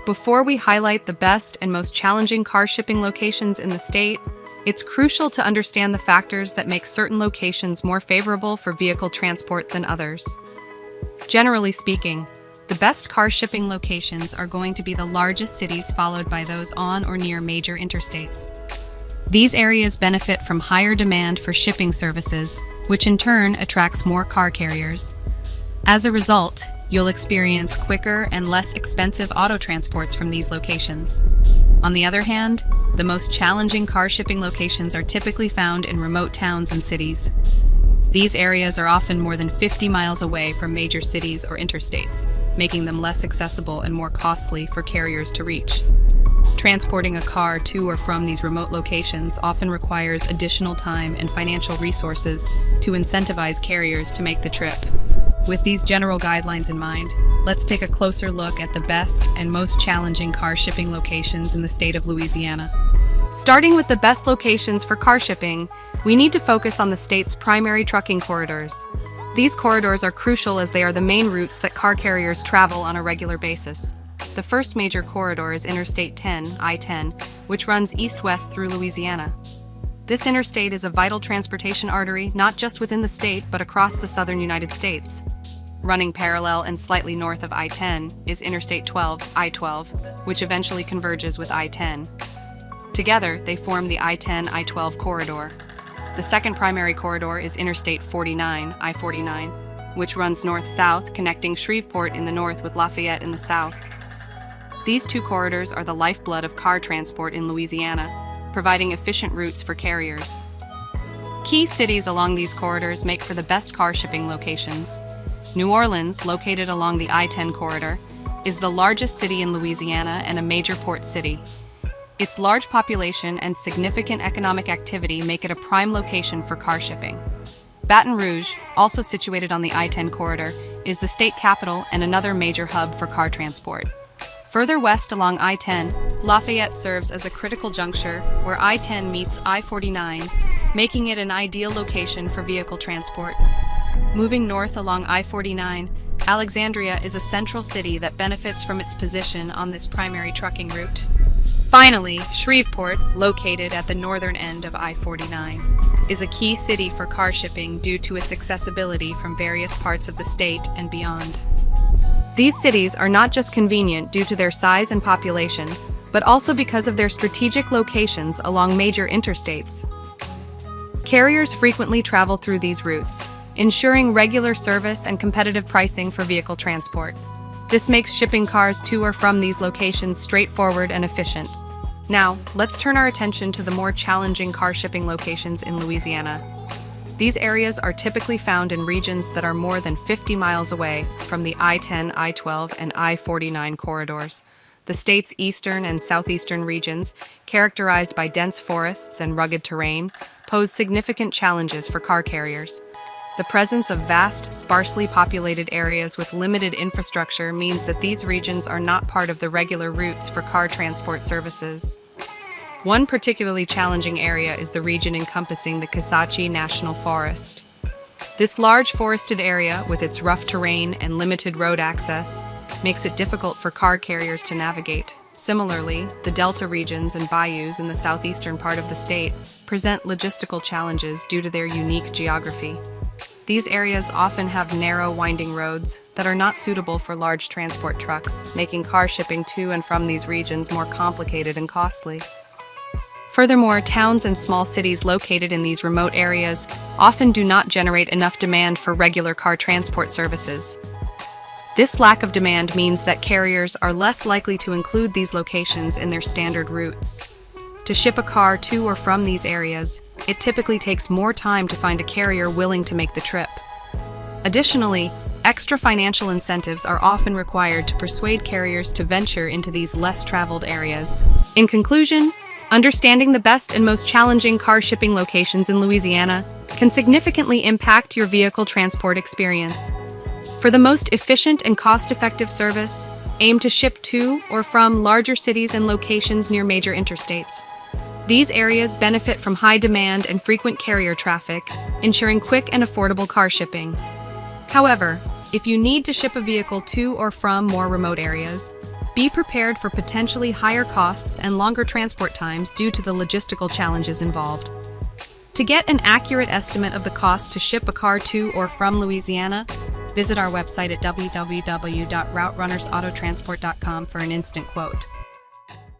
Before we highlight the best and most challenging car shipping locations in the state, it's crucial to understand the factors that make certain locations more favorable for vehicle transport than others. Generally speaking, the best car shipping locations are going to be the largest cities, followed by those on or near major interstates. These areas benefit from higher demand for shipping services, which in turn attracts more car carriers. As a result, you'll experience quicker and less expensive auto transports from these locations. On the other hand, the most challenging car shipping locations are typically found in remote towns and cities. These areas are often more than 50 miles away from major cities or interstates, making them less accessible and more costly for carriers to reach. Transporting a car to or from these remote locations often requires additional time and financial resources to incentivize carriers to make the trip. With these general guidelines in mind, let's take a closer look at the best and most challenging car shipping locations in the state of Louisiana. Starting with the best locations for car shipping, we need to focus on the state's primary trucking corridors. These corridors are crucial as they are the main routes that car carriers travel on a regular basis. The first major corridor is Interstate 10, I-10, which runs east-west through Louisiana. This interstate is a vital transportation artery not just within the state but across the southern United States. Running parallel and slightly north of I-10 is Interstate 12, I-12, which eventually converges with I-10. Together, they form the I-10-I-12 corridor. The second primary corridor is Interstate 49, I-49, which runs north-south, connecting Shreveport in the north with Lafayette in the south. These two corridors are the lifeblood of car transport in Louisiana, providing efficient routes for carriers. Key cities along these corridors make for the best car shipping locations. New Orleans, located along the I-10 corridor, is the largest city in Louisiana and a major port city. Its large population and significant economic activity make it a prime location for car shipping. Baton Rouge, also situated on the I-10 corridor, is the state capital and another major hub for car transport. Further west along I-10, Lafayette serves as a critical juncture where I-10 meets I-49, making it an ideal location for vehicle transport. Moving north along I-49, Alexandria is a central city that benefits from its position on this primary trucking route. Finally, Shreveport, located at the northern end of I-49, is a key city for car shipping due to its accessibility from various parts of the state and beyond. These cities are not just convenient due to their size and population, but also because of their strategic locations along major interstates. Carriers frequently travel through these routes, ensuring regular service and competitive pricing for vehicle transport. This makes shipping cars to or from these locations straightforward and efficient. Now, let's turn our attention to the more challenging car shipping locations in Louisiana. These areas are typically found in regions that are more than 50 miles away from the I-10, I-12, and I-49 corridors. The state's eastern and southeastern regions, characterized by dense forests and rugged terrain, pose significant challenges for car carriers. The presence of vast, sparsely populated areas with limited infrastructure means that these regions are not part of the regular routes for car transport services. One particularly challenging area is the region encompassing the Kisatchie National Forest. This large forested area, with its rough terrain and limited road access, makes it difficult for car carriers to navigate. Similarly, the delta regions and bayous in the southeastern part of the state present logistical challenges due to their unique geography. These areas often have narrow, winding roads that are not suitable for large transport trucks, making car shipping to and from these regions more complicated and costly. Furthermore, towns and small cities located in these remote areas often do not generate enough demand for regular car transport services. This lack of demand means that carriers are less likely to include these locations in their standard routes. To ship a car to or from these areas, it typically takes more time to find a carrier willing to make the trip. Additionally, extra financial incentives are often required to persuade carriers to venture into these less traveled areas. In conclusion, understanding the best and most challenging car shipping locations in Louisiana can significantly impact your vehicle transport experience. For the most efficient and cost-effective service, aim to ship to or from larger cities and locations near major interstates. These areas benefit from high demand and frequent carrier traffic, ensuring quick and affordable car shipping. However, if you need to ship a vehicle to or from more remote areas, Be prepared for potentially higher costs and longer transport times due to the logistical challenges involved. To get an accurate estimate of the cost to ship a car to or from Louisiana, visit our website at www.routerunnersautotransport.com for an instant quote.